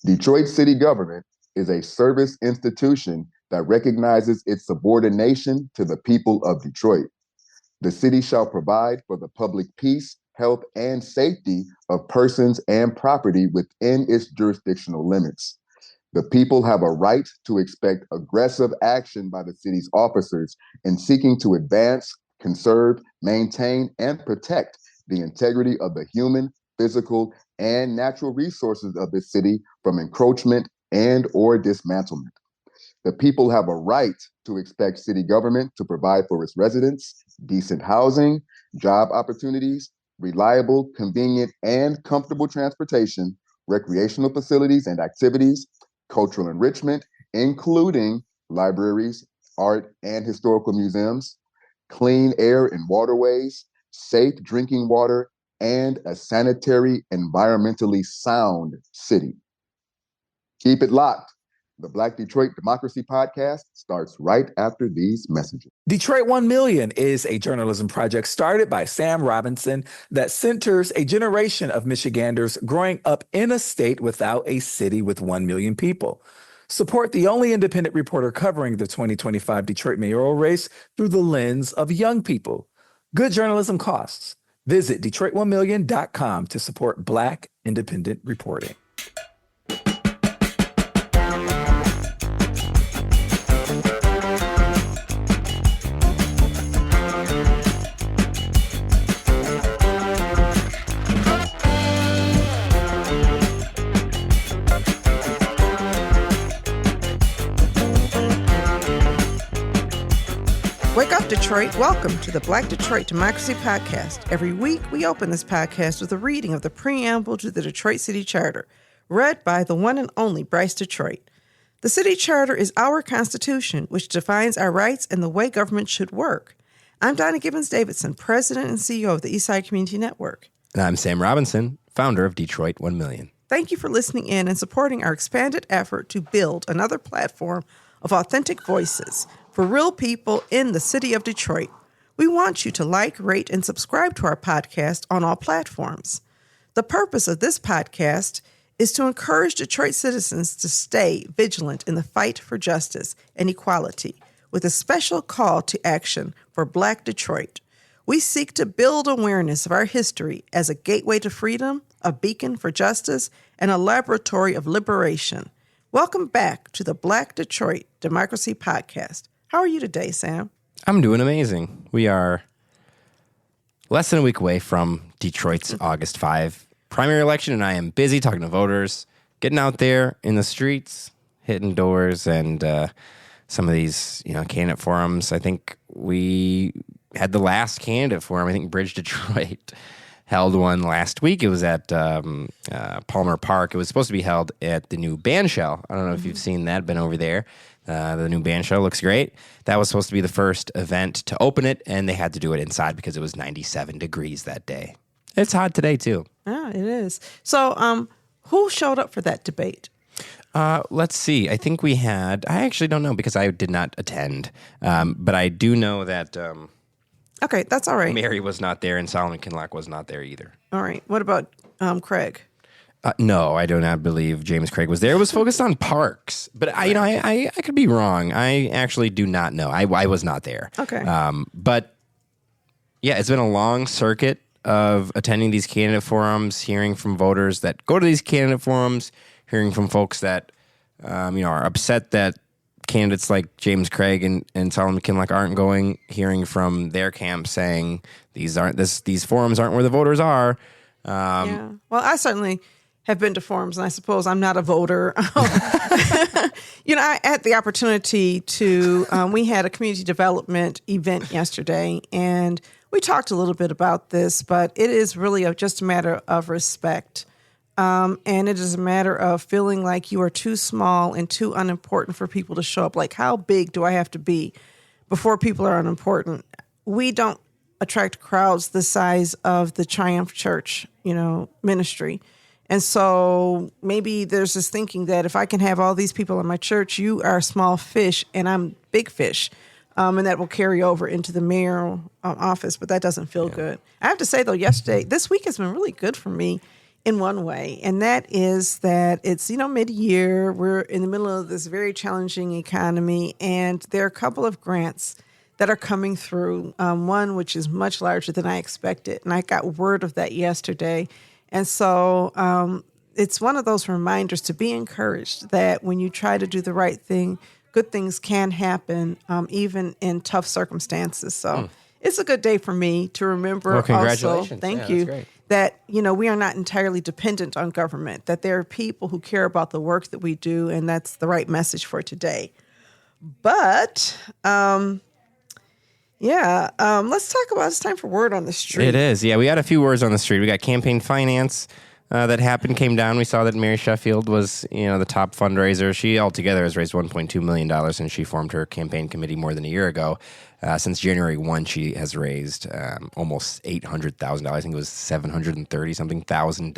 Detroit city government is a service institution that recognizes its subordination to the people of Detroit. The city shall provide for the public peace, health, and safety of persons and property within its jurisdictional limits. The people have a right to expect aggressive action by the city's officers in seeking to advance, conserve, maintain, and protect the integrity of the human, physical, and natural resources of the city from encroachment and or dismantlement. The people have a right to expect city government to provide for its residents decent housing, job opportunities, reliable, convenient, and comfortable transportation, recreational facilities and activities, cultural enrichment, including libraries, art, and historical museums, clean air and waterways, safe drinking water, and a sanitary, environmentally sound city. Keep it locked. The Black Detroit Democracy Podcast starts right after these messages. Detroit 1 Million is a journalism project started by Sam Robinson that centers a generation of Michiganders growing up in a state without a city with 1 million people. Support the only independent reporter covering the 2025 Detroit mayoral race through the lens of young people. Good journalism costs. Visit Detroit1million.com to support Black independent reporting. Wake up, Detroit. Welcome to the Black Detroit Democracy Podcast. Every week, we open this podcast with a reading of the preamble to the Detroit City Charter, read by the one and only Bryce Detroit. The City Charter is our constitution, which defines our rights and the way government should work. I'm Donna Gibbons-Davidson, President and CEO of the Eastside Community Network. And I'm Sam Robinson, founder of Detroit 1 Million. Thank you for listening in and supporting our expanded effort to build another platform of authentic voices for real people in the city of Detroit. We want you to like, rate, and subscribe to our podcast on all platforms. The purpose of this podcast is to encourage Detroit citizens to stay vigilant in the fight for justice and equality, with a special call to action for Black Detroit. We seek to build awareness of our history as a gateway to freedom, a beacon for justice, and a laboratory of liberation. Welcome back to the Black Detroit Democracy Podcast. How are you today, Sam? I'm doing amazing. We are less than a week away from Detroit's August 5 primary election, and I am busy talking to voters, getting out there in the streets, hitting doors, and some of these, candidate forums. I think we had the last candidate forum. I think Bridge Detroit held one last week. It was at Palmer Park. It was supposed to be held at the new band shell. I don't know if you've seen that, been over there. The new band shell looks great. That was supposed to be the first event to open it, and they had to do it inside because it was 97 degrees that day. It's hot today, too. Yeah, it is. So who showed up for that debate? Let's see. I think we had... I actually don't know because I did not attend. But I do know that... Okay, that's all right. Mary was not there, and Solomon Kinlock was not there either. All right. What about Craig? No, I do not believe James Craig was there. It was focused on parks, but I could be wrong. I actually do not know. I was not there. Okay. But yeah, it's been a long circuit of attending these candidate forums, hearing from voters that go to these candidate forums, hearing from folks that are upset that candidates like James Craig and Solomon Kinlock aren't going, hearing from their camp saying these forums aren't where the voters are. Yeah. Well, I certainly have been to forums, and I suppose I'm not a voter. I had the opportunity to, we had a community development event yesterday, and we talked a little bit about this, but it is really just a matter of respect. And it is a matter of feeling like you are too small and too unimportant for people to show up. Like, how big do I have to be before people are unimportant? We don't attract crowds the size of the Triumph Church, ministry. And so maybe there's this thinking that if I can have all these people in my church, you are small fish and I'm big fish. And that will carry over into the mayoral office, but that doesn't feel good. I have to say, though, this week has been really good for me in one way, and that is that it's, mid-year. We're in the middle of this very challenging economy, and there are a couple of grants that are coming through, one which is much larger than I expected, and I got word of that yesterday. And so it's one of those reminders to be encouraged that when you try to do the right thing, good things can happen, even in tough circumstances. So it's a good day for me to remember. Well, congratulations. Also, thank Yeah, you. that's great. That, we are not entirely dependent on government, that there are people who care about the work that we do, and that's the right message for today. But, let's talk about, it's time for Word on the Street. It is. Yeah, we had a few words on the street. We got campaign finance that happened, came down. We saw that Mary Sheffield was, the top fundraiser. She altogether has raised $1.2 million since she formed her campaign committee more than a year ago. Since January 1, she has raised almost $800,000. I think it was $730-something thousand.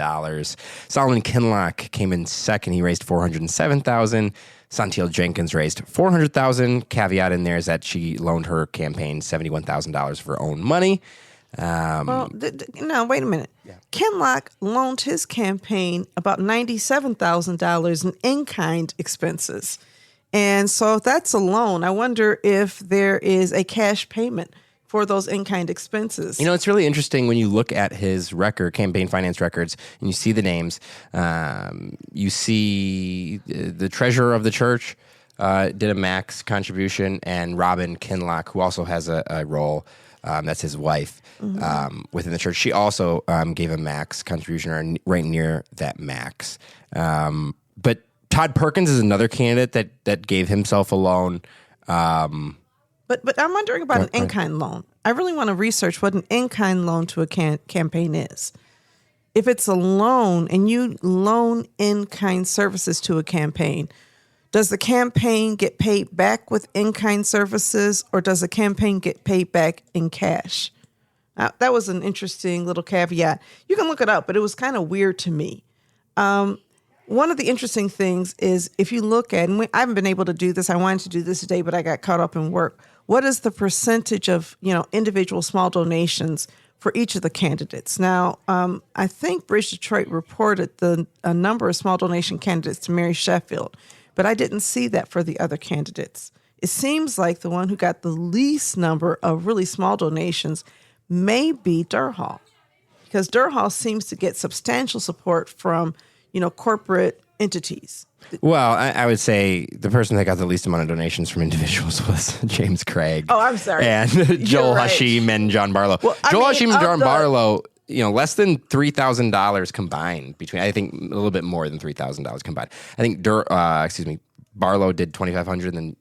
Solomon Kinlock came in second. He raised $407,000. Santiel Jenkins raised $400,000. Caveat in there is that she loaned her campaign $71,000 of her own money. No, wait a minute. Yeah. Kinlock loaned his campaign about $97,000 in in-kind expenses. And so if that's a loan, I wonder if there is a cash payment for those in-kind expenses. It's really interesting when you look at his record, campaign finance records, and you see the names. You see the treasurer of the church did a max contribution, and Robin Kinlock, who also has a role, that's his wife, within the church. She also gave a max contribution, or right near that max. But Todd Perkins is another candidate that gave himself a loan. But I'm wondering about an in-kind loan. I really want to research what an in-kind loan to a campaign is. If it's a loan and you loan in-kind services to a campaign, does the campaign get paid back with in-kind services, or does the campaign get paid back in cash? That was an interesting little caveat. You can look it up, but it was kind of weird to me. One of the interesting things is if you look at, and I haven't been able to do this, I wanted to do this today, but I got caught up in work. What is the percentage of, individual small donations for each of the candidates? Now, I think Bridge Detroit reported a number of small donation candidates to Mary Sheffield, but I didn't see that for the other candidates. It seems like the one who got the least number of really small donations may be Durhall, because Durhall seems to get substantial support from corporate entities. Well, I would say the person that got the least amount of donations from individuals was James Craig. Oh, I'm sorry. And Joel Hashim and John Barlow. Well, Hashim and John Barlow, less than $3,000 combined between, I think a little bit more than $3,000 combined. I think, Barlow did $2,500, and then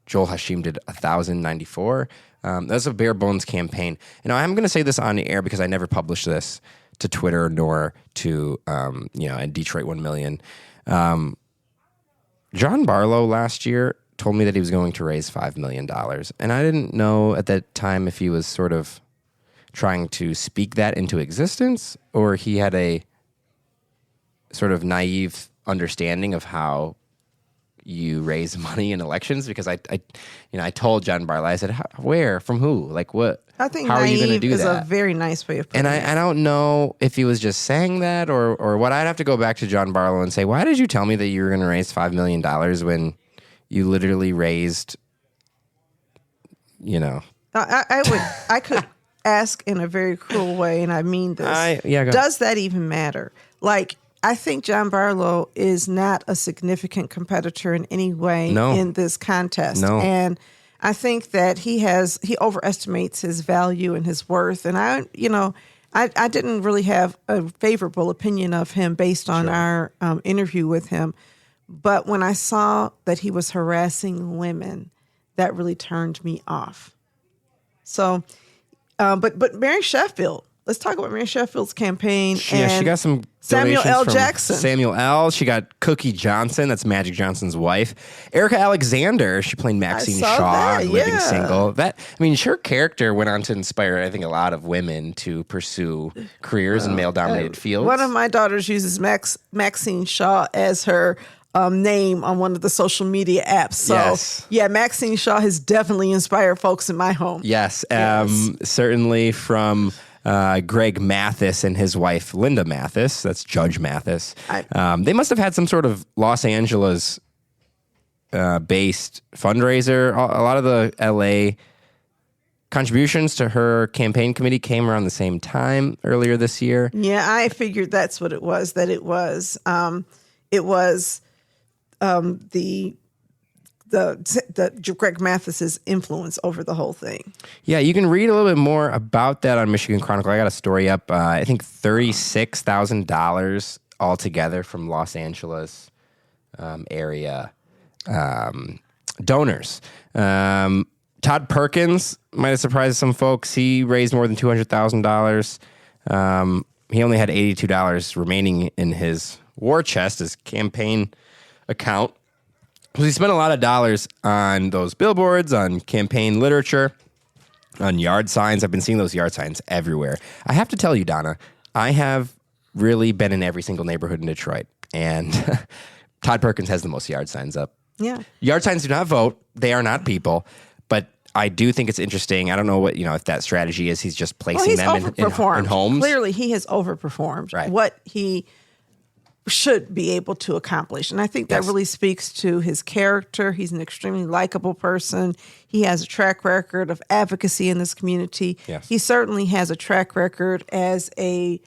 Joel Hashim did $1,094. That's a bare bones campaign. I'm going to say this on the air because I never published this to Twitter nor to, and Detroit 1 Million. John Barlow last year told me that he was going to raise $5 million. And I didn't know at that time if he was sort of trying to speak that into existence, or he had a sort of naive understanding of how you raise money in elections, because I told John Barlow, I said, where, from who, like what? I think how are you going to do is that? a very nice way of putting it. And I don't know if he was just saying that or what. I'd have to go back to John Barlow and say, why did you tell me that you were going to raise $5 million when you literally raised, I could ask in a very cruel way, and I mean this. Does that even matter? Like, I think John Barlow is not a significant competitor in any way in this contest. No. And I think that he overestimates his value and his worth. And I didn't really have a favorable opinion of him based on our interview with him. But when I saw that he was harassing women, that really turned me off. So, but Mary Sheffield, let's talk about Mary Sheffield's campaign. Yeah, she got some Samuel L. from Jackson. Samuel L. She got Cookie Johnson. That's Magic Johnson's wife. Erica Alexander. She played Maxine Shaw in Living Single. Her character went on to inspire, I think, a lot of women to pursue careers in male-dominated fields. One of my daughters uses Maxine Shaw as her name on one of the social media apps. So, yeah, Maxine Shaw has definitely inspired folks in my home. Yes. Certainly from Greg Mathis and his wife, Linda Mathis. That's Judge Mathis. They must have had some sort of Los Angeles based fundraiser. A lot of the LA contributions to her campaign committee came around the same time earlier this year. Yeah, I figured that's what it was. That it was the Greg Mathis's influence over the whole thing. Yeah, you can read a little bit more about that on Michigan Chronicle. I got a story up. I think $36,000 altogether from Los Angeles area donors. Todd Perkins might have surprised some folks. He raised more than $200,000. He only had $82 remaining in his war chest, his campaign account. So he spent a lot of dollars on those billboards, on campaign literature, on yard signs. I've been seeing those yard signs everywhere. I have to tell you, Donna, I have really been in every single neighborhood in Detroit, and Todd Perkins has the most yard signs up. Yeah. Yard signs do not vote. They are not people. But I do think it's interesting. I don't know what, if that strategy is. He's just placing them in homes. Clearly, he has overperformed what he should be able to accomplish. And I think that really speaks to his character. He's an extremely likable person. He has a track record of advocacy in this community. Yes. He certainly has a track record as a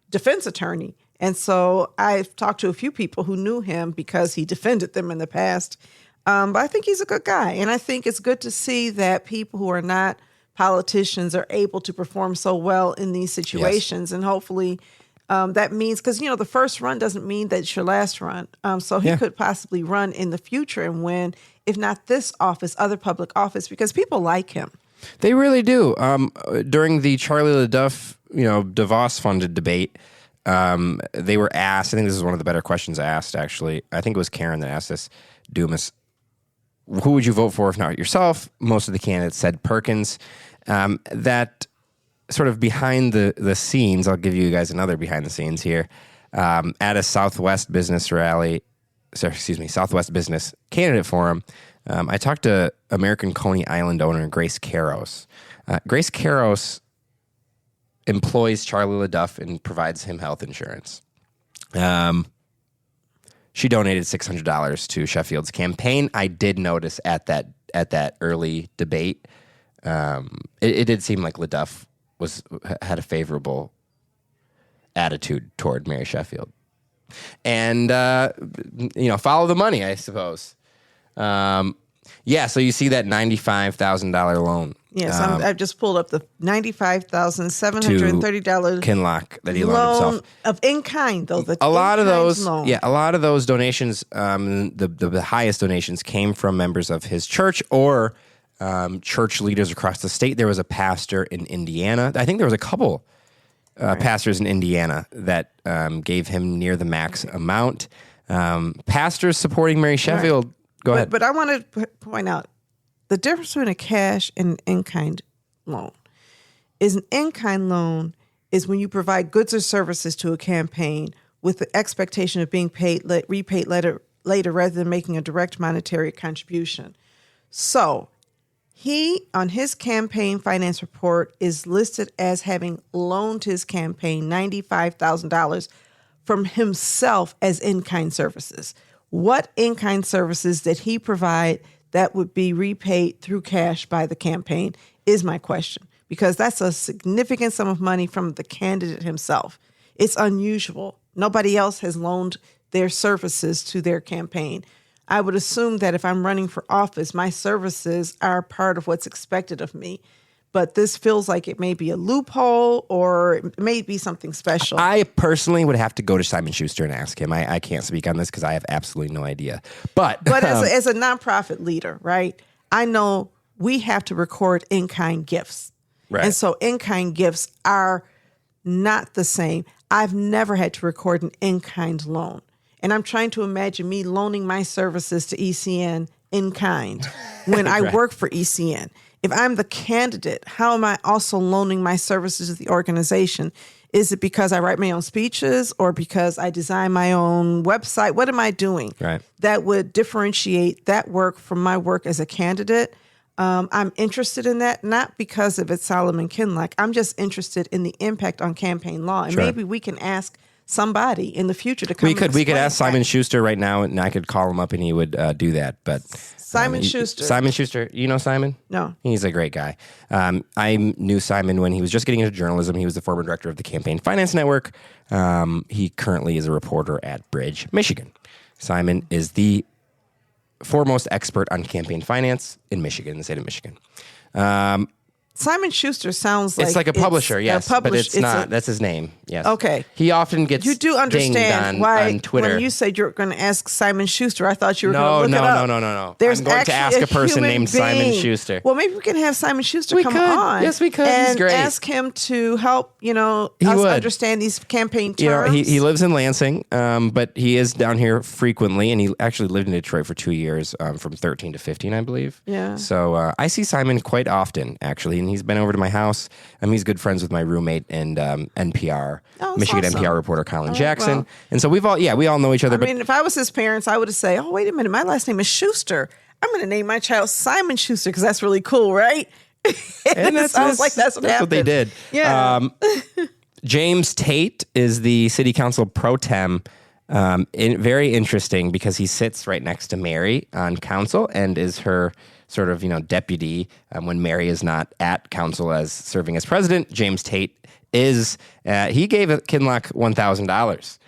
defense attorney. And so I've talked to a few people who knew him because he defended them in the past. But I think he's a good guy. And I think it's good to see that people who are not politicians are able to perform so well in these situations. Yes. And hopefully that means, because, the first run doesn't mean that it's your last run. So he could possibly run in the future and win, if not this office, other public office, because people like him. They really do. During the Charlie LaDuff, DeVos-funded debate, they were asked, I think this is one of the better questions asked, actually. I think it was Karen that asked this, Dumas, who would you vote for if not yourself? Most of the candidates said Perkins. That sort of behind the scenes, I'll give you guys another behind the scenes here. At a Southwest Business Candidate Forum, I talked to American Coney Island owner Grace Karros. Grace Karros employs Charlie LaDuff and provides him health insurance. She donated $600 to Sheffield's campaign. I did notice at that early debate, it did seem like LaDuff had a favorable attitude toward Mary Sheffield, and follow the money, I suppose. So you see that $95,000 loan. Yes, I've just pulled up the $95,730 Kinloch that he loaned himself of in kind, though. A lot of those donations, the highest donations came from members of his church or church leaders across the state. There was a pastor in Indiana. I think there was a couple pastors in Indiana that gave him near the max amount. Pastors supporting Mary Sheffield. Right. Go ahead. But I want to point out the difference between a cash and an in-kind loan is an in-kind loan is when you provide goods or services to a campaign with the expectation of being repaid later rather than making a direct monetary contribution. So he, on his campaign finance report, is listed as having loaned his campaign $95,000 from himself as in-kind services. What in-kind services did he provide that would be repaid through cash by the campaign is my question, because that's a significant sum of money from the candidate himself. It's unusual. Nobody else has loaned their services to their campaign. I would assume that if I'm running for office, my services are part of what's expected of me. But this feels like it may be a loophole or it may be something special. I personally would have to go to Simon Schuster and ask him. I can't speak on this because I have absolutely no idea. But as a nonprofit leader, right, I know we have to record in-kind gifts. Right. And so in-kind gifts are not the same. I've never had to record an in-kind loan. And I'm trying to imagine me loaning my services to ECN in kind when I work for ECN. If I'm the candidate, how am I also loaning my services to the organization? Is it because I write my own speeches or because I design my own website? What am I doing? Right. That would differentiate that work from my work as a candidate. I'm interested in that, not because of it's Solomon Kinloch. I'm just interested in the impact on campaign law. And maybe we can ask somebody in the future to come. We could ask Simon Schuster right now, and I could call him up, and he would do that. But Simon Schuster, you know Simon? No, he's a great guy. I knew Simon when he was just getting into journalism. He was the former director of the Campaign Finance Network. He currently is a reporter at Bridge, Michigan. Simon is the foremost expert on campaign finance in Michigan, the state of Michigan. Simon Schuster sounds like it's like a publisher, yes, but it's not. That's his name. Yes. Okay. He often gets you do understand why on Twitter. When you said you're going to ask Simon Schuster, I thought you were going to look it up. No. There's I'm going to ask a person named Simon Schuster. Well, maybe we can have Simon Schuster come on. Yes, we could. And he's great. ask him to help, us understand these campaign terms. He lives in Lansing, but he is down here frequently, and he actually lived in Detroit for 2 years, from 13 to 15, I believe. Yeah. So I see Simon quite often, actually, and he's been over to my house. He's good friends with my roommate and NPR, Michigan awesome. NPR reporter Colin Jackson. And so we all know each other. I mean, if I was his parents, I would have said, oh, wait a minute, my last name is Schuster. I'm going to name my child Simon Schuster because that's really cool, right? And it sounds like that's what happened. What they did. Yeah. James Tate is the city council pro tem. Very interesting because he sits right next to Mary on council and is her sort of, deputy when Mary is not at council as serving as president. James Tate is, he gave Kinloch $1,000.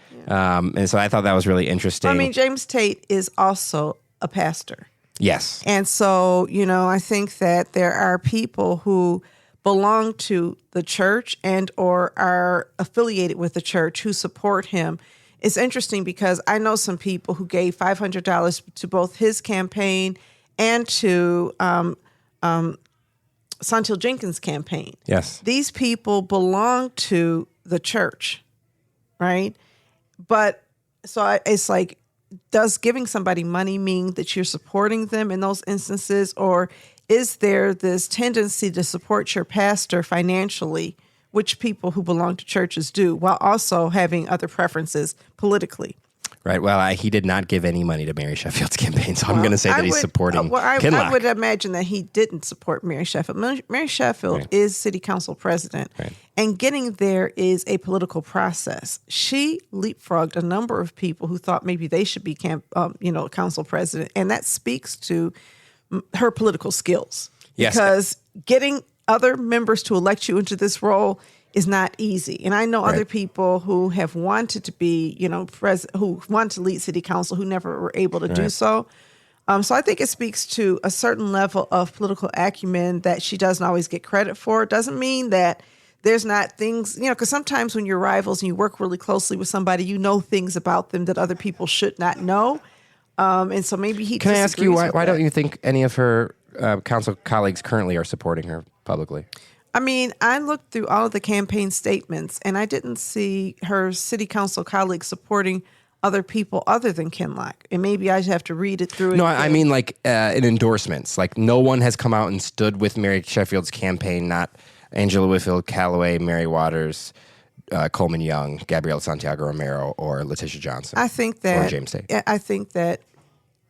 And so I thought that was really interesting. I mean, James Tate is also a pastor. Yes. And so, I think that there are people who belong to the church and or are affiliated with the church who support him. It's interesting because I know some people who gave $500 to both his campaign and to Santil Jenkins' campaign. Yes. These people belong to the church, right? But so it's like, does giving somebody money mean that you're supporting them in those instances? Or is there this tendency to support your pastor financially, which people who belong to churches do, while also having other preferences politically? Right. Well, he did not give any money to Mary Sheffield's campaign, so I'm going to say that he's supporting Kinloch. I would imagine that he didn't support Mary Sheffield. Mary Sheffield is city council president, and getting there is a political process. She leapfrogged a number of people who thought maybe they should be council president, and that speaks to her political skills. Yes. Because getting other members to elect you into this role is not easy. And I know other people who have wanted to be, who want to lead city council who never were able to do so. So I think it speaks to a certain level of political acumen that she doesn't always get credit for. It doesn't mean that there's not things, because sometimes when you're rivals and you work really closely with somebody, you know things about them that other people should not know. And so maybe he Can I ask you, why don't you think any of her council colleagues currently are supporting her publicly? I mean, I looked through all of the campaign statements, and I didn't see her city council colleagues supporting other people other than Kinloch. And maybe I have to read it through. No, I mean like in endorsements. Like no one has come out and stood with Mary Sheffield's campaign, not Angela Whitfield, Callaway, Mary Waters, Coleman Young, Gabrielle Santiago Romero, or Letitia Johnson. I think that, or James Tate. I think that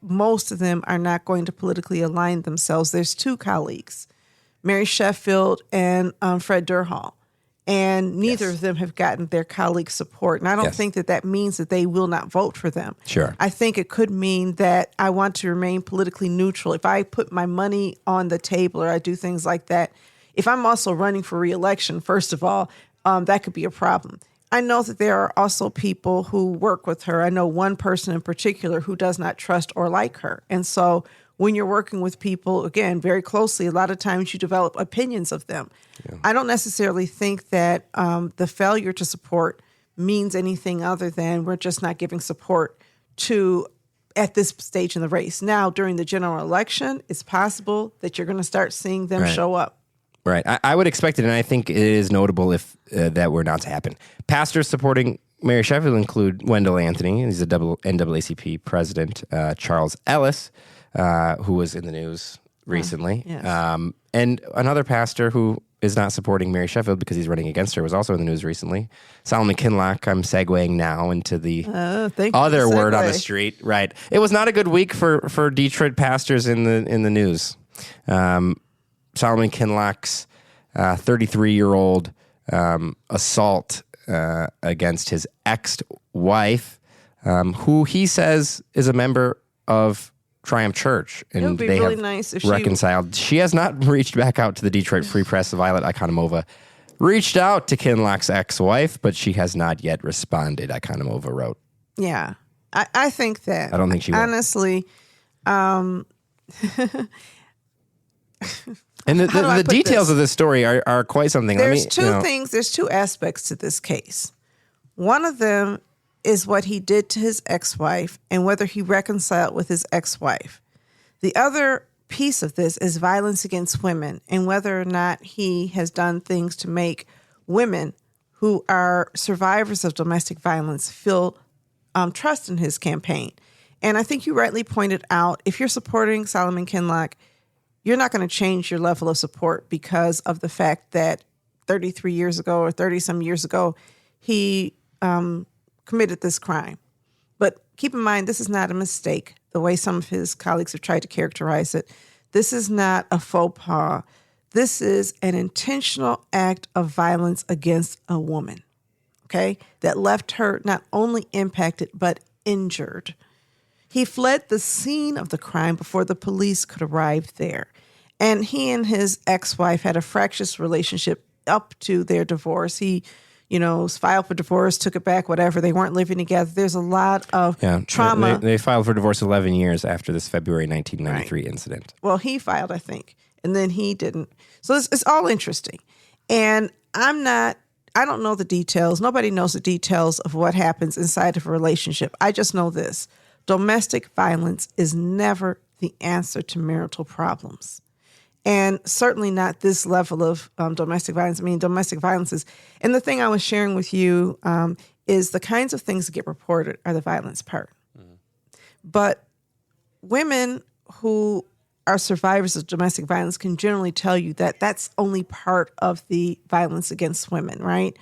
most of them are not going to politically align themselves. There's two colleagues, Mary Sheffield and Fred Durhall. And neither of them have gotten their colleagues' support. And I don't think that means that they will not vote for them. Sure. I think it could mean that I want to remain politically neutral. If I put my money on the table or I do things like that, if I'm also running for re-election, first of all, that could be a problem. I know that there are also people who work with her. I know one person in particular who does not trust or like her. And so when you're working with people, again, very closely, a lot of times you develop opinions of them. Yeah. I don't necessarily think that the failure to support means anything other than we're just not giving support to at this stage in the race. Now, during the general election, it's possible that you're going to start seeing them show up. Right. I would expect it, and I think it is notable if that were not to happen. Pastors supporting Mary Sheffield include Wendell Anthony, he's a NAACP president, Charles Ellis, who was in the news recently. Yes. And another pastor who is not supporting Mary Sheffield because he's running against her was also in the news recently. Solomon Kinloch, I'm segueing now into the other word on the street. Right. It was not a good week for Detroit pastors in the news. Solomon Kinloch's 33-year-old assault against his ex-wife, who he says is a member of Triumph Church. And it would be they really have nice if reconciled. She has not reached back out to the Detroit Free Press. Violet Ikonomova reached out to Kinloch's ex-wife, but she has not yet responded, Ikonomova wrote. Yeah. I think that. I don't think she will. Honestly, and the details of this story are quite something. There's two things. There's two aspects to this case. One of them is what he did to his ex-wife and whether he reconciled with his ex-wife. The other piece of this is violence against women and whether or not he has done things to make women who are survivors of domestic violence feel trust in his campaign. And I think you rightly pointed out, if you're supporting Solomon Kinloch, you're not going to change your level of support because of the fact that 33 years ago or 30-some years ago, he committed this crime. But keep in mind, this is not a mistake, the way some of his colleagues have tried to characterize it. This is not a faux pas. This is an intentional act of violence against a woman, okay, that left her not only impacted but injured. He fled the scene of the crime before the police could arrive there. And he and his ex-wife had a fractious relationship up to their divorce. He, filed for divorce, took it back, whatever. They weren't living together. There's a lot of trauma. They filed for divorce 11 years after this February 1993 incident. Well, he filed, I think, and then he didn't. So it's all interesting. And I don't know the details. Nobody knows the details of what happens inside of a relationship. I just know this. Domestic violence is never the answer to marital problems. And certainly not this level of domestic violence. I mean, domestic violence is, and the thing I was sharing with you is the kinds of things that get reported are the violence part. Mm-hmm. But women who are survivors of domestic violence can generally tell you that that's only part of the violence against women, right?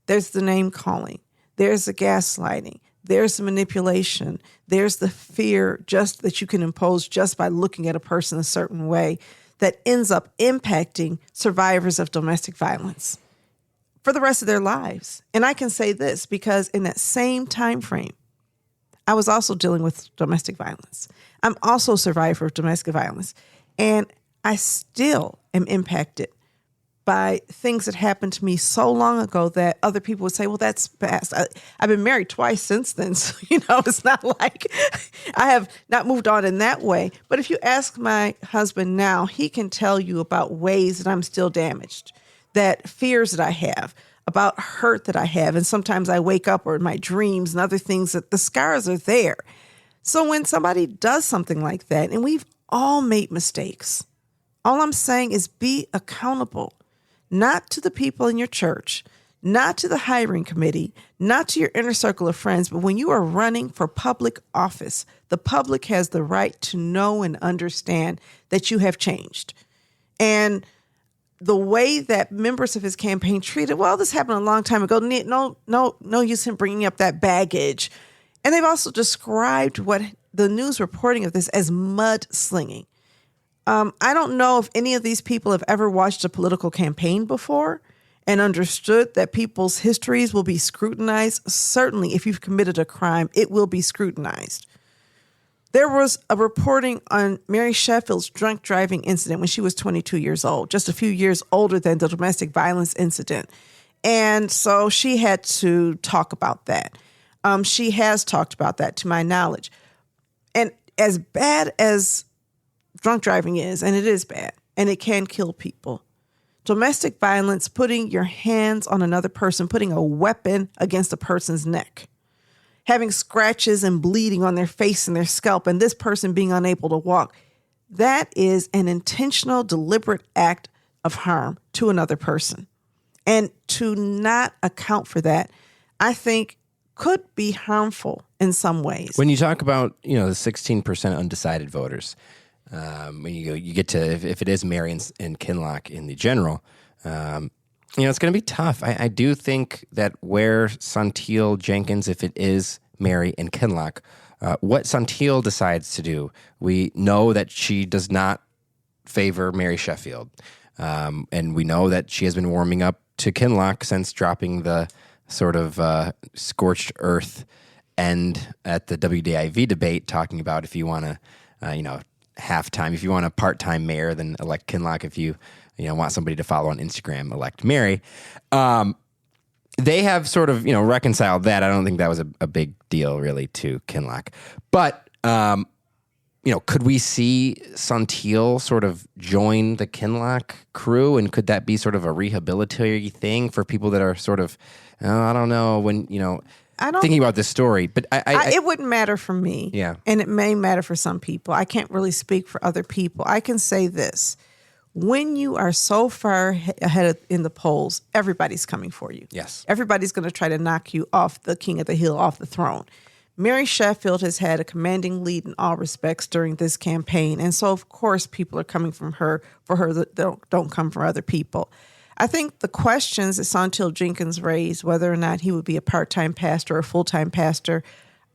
There's the name calling. There's the gaslighting. There's the manipulation. There's the fear just that you can impose just by looking at a person a certain way that ends up impacting survivors of domestic violence for the rest of their lives. And I can say this because in that same time frame, I was also dealing with domestic violence. I'm also a survivor of domestic violence. And I still am impacted by things that happened to me so long ago that other people would say, well, that's past. I've been married twice since then. So, it's not like I have not moved on in that way. But if you ask my husband now, he can tell you about ways that I'm still damaged, that fears that I have, about hurt that I have. And sometimes I wake up or in my dreams and other things that the scars are there. So when somebody does something like that, and we've all made mistakes, all I'm saying is be accountable. Not to the people in your church, not to the hiring committee, not to your inner circle of friends, but when you are running for public office, the public has the right to know and understand that you have changed. And the way that members of his campaign treated, well, this happened a long time ago. No use in bringing up that baggage. And they've also described what the news reporting of this as mudslinging. I don't know if any of these people have ever watched a political campaign before and understood that people's histories will be scrutinized. Certainly, if you've committed a crime, it will be scrutinized. There was a reporting on Mary Sheffield's drunk driving incident when she was 22 years old, just a few years older than the domestic violence incident. And so she had to talk about that. She has talked about that, to my knowledge. And as bad as drunk driving is, and it is bad, and it can kill people, domestic violence, putting your hands on another person, putting a weapon against a person's neck, having scratches and bleeding on their face and their scalp, and this person being unable to walk, that is an intentional, deliberate act of harm to another person. And to not account for that, I think, could be harmful in some ways. When you talk about, the 16% undecided voters, when you get to, if it is Mary and Kinloch in the general, it's going to be tough. I do think that where Santil Jenkins, if it is Mary and Kinloch, what Santil decides to do, we know that she does not favor Mary Sheffield. And we know that she has been warming up to Kinloch since dropping the sort of scorched earth end at the WDIV debate, talking about if you want to, halftime, if you want a part-time mayor, then elect Kinloch. If you want somebody to follow on Instagram, elect Mary. They have sort of, reconciled that. I don't think that was a big deal really to Kinloch. But, could we see Santil sort of join the Kinloch crew? And could that be sort of a rehabilitatory thing for people that are sort of, I don't know, when, thinking about this story? But it wouldn't matter for me. Yeah. And it may matter for some people. I can't really speak for other people. I can say this. When you are so far ahead in the polls, everybody's coming for you. Yes. Everybody's going to try to knock you off the king of the hill, off the throne. Mary Sheffield has had a commanding lead in all respects during this campaign. And so, of course, people are coming for her that don't come from other people. I think the questions that Santil Jenkins raised, whether or not he would be a part-time pastor or a full-time pastor,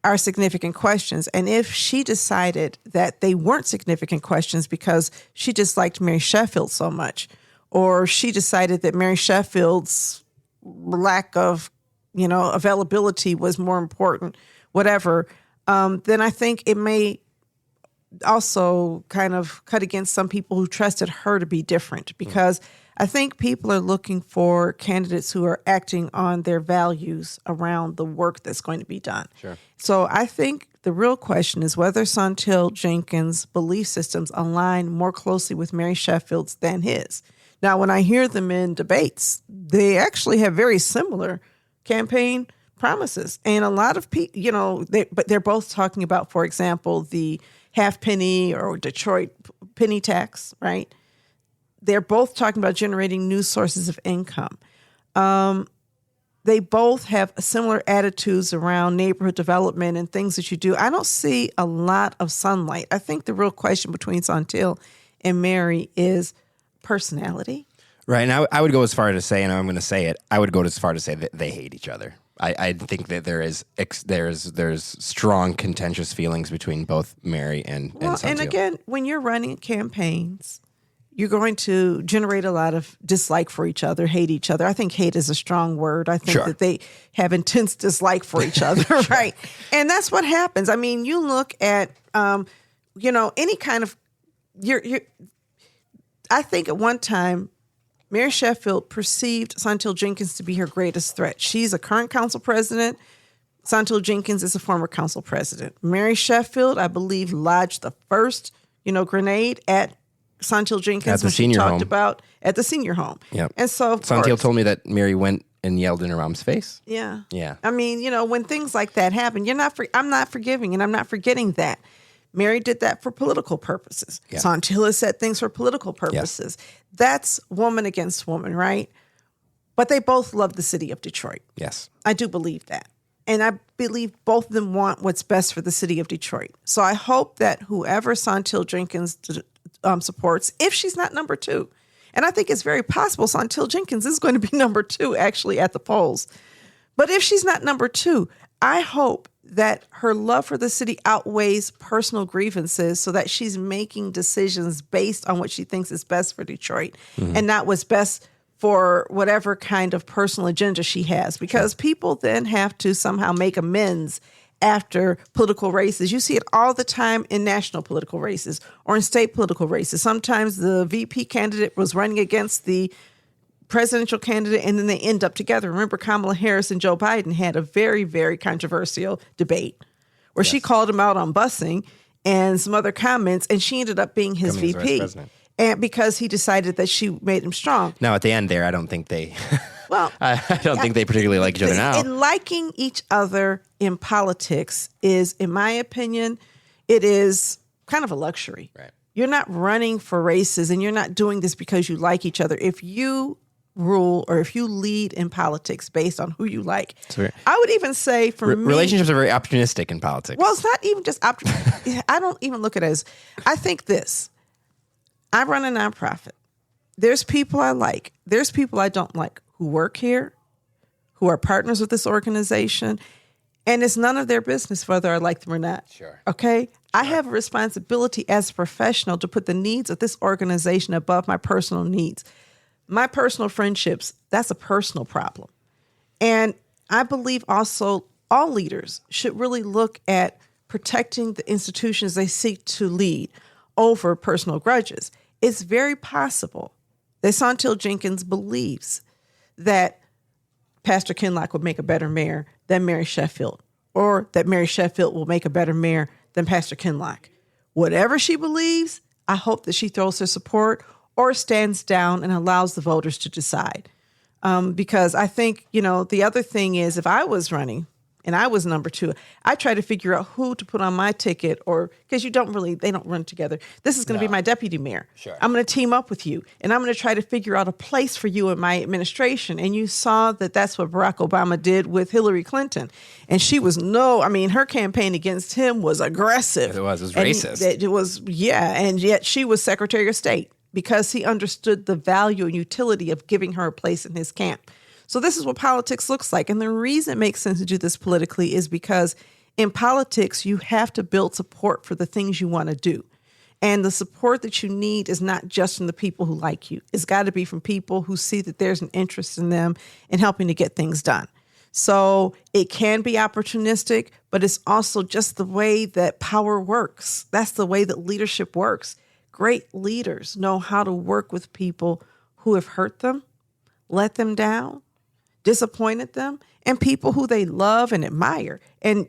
are significant questions. And if she decided that they weren't significant questions because she disliked Mary Sheffield so much, or she decided that Mary Sheffield's lack of, availability was more important, whatever, then I think it may also kind of cut against some people who trusted her to be different, because I think people are looking for candidates who are acting on their values around the work that's going to be done. Sure. So I think the real question is whether Santil Jenkins' belief systems align more closely with Mary Sheffield's than his. Now, when I hear them in debates, they actually have very similar campaign promises. And a lot of people, but they're both talking about, for example, the half penny or Detroit penny tax, right? They're both talking about generating new sources of income. They both have similar attitudes around neighborhood development and things that you do. I don't see a lot of sunlight. I think the real question between Santil and Mary is personality. Right. And I would go as far to say, and I'm going to say it, I would go as far to say that they hate each other. I think that there's strong contentious feelings between both Mary and Santil. And again, when you're running campaigns, you're going to generate a lot of dislike for each other, hate each other. I think hate is a strong word. I think that they have intense dislike for each other, right? And that's what happens. I mean, you look at, any kind of, I think at one time, Mary Sheffield perceived Santil Jenkins to be her greatest threat. She's a current council president. Santil Jenkins is a former council president. Mary Sheffield, I believe, lodged the first, grenade at Santil Jenkins when she talked about at the senior home. Yep. And so Santil told me that Mary went and yelled in her mom's face. Yeah. Yeah. I mean, when things like that happen, I'm not forgiving and I'm not forgetting that. Mary did that for political purposes. Yeah. Santil has said things for political purposes. Yes. That's woman against woman, right? But they both love the city of Detroit. Yes. I do believe that. And I believe both of them want what's best for the city of Detroit. So I hope that whoever Santil Jenkins supports, if she's not number two, and I think it's very possible Santil Jenkins is going to be number two actually at the polls. But if she's not number two, I hope that her love for the city outweighs personal grievances so that she's making decisions based on what she thinks is best for Detroit and not what's best for whatever kind of personal agenda she has. Because people then have to somehow make amends after political races. You see it all the time in national political races or in state political races. Sometimes the VP candidate was running against the presidential candidate, and then they end up together. Remember, Kamala Harris and Joe Biden had a very, very controversial debate where she called him out on busing and some other comments, and she ended up being his VP. And because he decided that she made him strong. Now, at the end there, I don't think they... Well, I don't think they particularly like each other now. And liking each other in politics is, in my opinion, it is kind of a luxury. Right. You're not running for races, and you're not doing this because you like each other. If you rule or if you lead in politics based on who you like, I would even say for me... Relationships are very opportunistic in politics. Well, it's not even just opportunistic. I don't even look at it as... I think this. I run a nonprofit. There's people I like. There's people I don't like who work here, who are partners with this organization, and it's none of their business whether I like them or not. Sure. Okay? I have a responsibility as a professional to put the needs of this organization above my personal needs. My personal friendships, that's a personal problem. And I believe also all leaders should really look at protecting the institutions they seek to lead over personal grudges. It's very possible that Santil Jenkins believes that Pastor Kinlock would make a better mayor than Mary Sheffield, or that Mary Sheffield will make a better mayor than Pastor Kinlock. Whatever she believes, I hope that she throws her support or stands down and allows the voters to decide. Because I think, the other thing is, if I was running and I was number 2, I try to figure out who to put on my ticket, or because they don't run together. This is going to be my deputy mayor. Sure. I'm going to team up with you, and I'm going to try to figure out a place for you in my administration. And you saw that that's what Barack Obama did with Hillary Clinton. And she was her campaign against him was aggressive. It was racist. And yet she was Secretary of State because he understood the value and utility of giving her a place in his camp. So this is what politics looks like. And the reason it makes sense to do this politically is because in politics, you have to build support for the things you want to do. And the support that you need is not just from the people who like you. It's got to be from people who see that there's an interest in them in helping to get things done. So it can be opportunistic, but it's also just the way that power works. That's the way that leadership works. Great leaders know how to work with people who have hurt them, let them down, disappointed them, and people who they love and admire. And,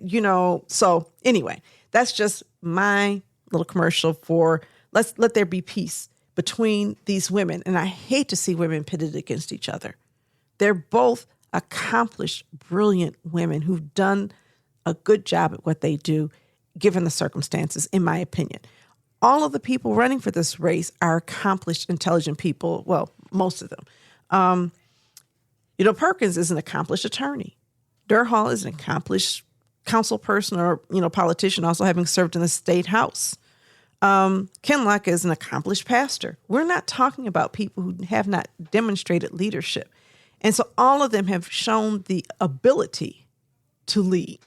so anyway, that's just my little commercial for let there be peace between these women. And I hate to see women pitted against each other. They're both accomplished, brilliant women who've done a good job at what they do, given the circumstances, in my opinion. All of the people running for this race are accomplished, intelligent people. Well, most of them. Perkins is an accomplished attorney. Durhal is an accomplished council person or, politician, also having served in the state house. Kinlock is an accomplished pastor. We're not talking about people who have not demonstrated leadership. And so all of them have shown the ability to lead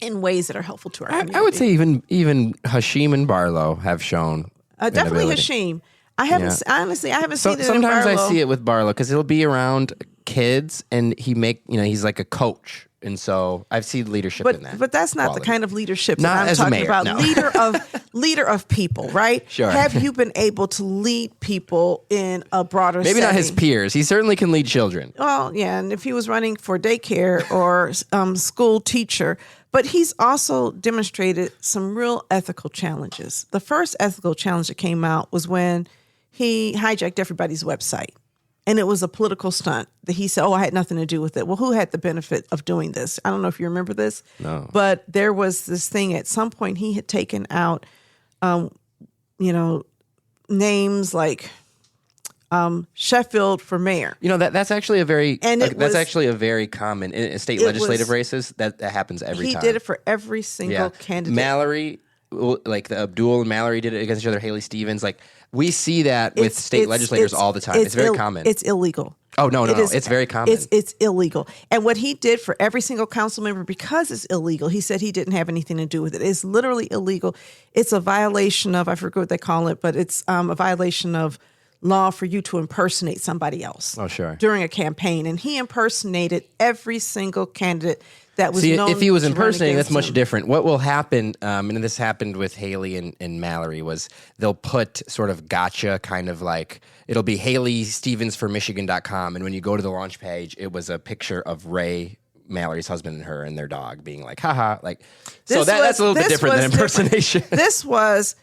in ways that are helpful to our community. I would say even Hashim and Barlow have shown definitely ability. Hashim. I haven't honestly seen it in sometimes Barlow. I see it with Barlow because he'll be around kids and he's like a coach, and so I've seen leadership in that. But that's not quality. The kind of leadership Not that I'm as a talking mayor, about. no. leader of people, right? Sure. Have you been able to lead people in a broader Maybe setting? not his peers. He certainly can lead children. Well, yeah, and if he was running for daycare or school teacher, but he's also demonstrated some real ethical challenges. The first ethical challenge that came out was when he hijacked everybody's website. And it was a political stunt that he said, I had nothing to do with it. Well, who had the benefit of doing this? I don't know if you remember this. No. But there was this thing at some point he had taken out, names like Sheffield for mayor. That's actually a very common in state legislative was, races. That happens every time. He did it for every single candidate. Mallory, like the Abdul and Mallory did it against each other. Haley Stevens, like we see that with state legislators all the time. It's very common. It's illegal. Oh, no. It's very common. It's illegal. And what he did for every single council member, because it's illegal, he said he didn't have anything to do with it. It's literally illegal. It's a violation of, I forget what they call it, but it's a violation of law for you to impersonate somebody else. Oh, sure. During a campaign. And he impersonated every single candidate that was known if he was to impersonating, run that's much against him. different. What will happen, and this happened with Haley and Mallory, was they'll put sort of gotcha kind of like, it'll be Haley Stevens for Michigan.com. And when you go to the launch page, it was a picture of Ray, Mallory's husband, and her and their dog being like, haha. Like, that's a little bit different than impersonation. This was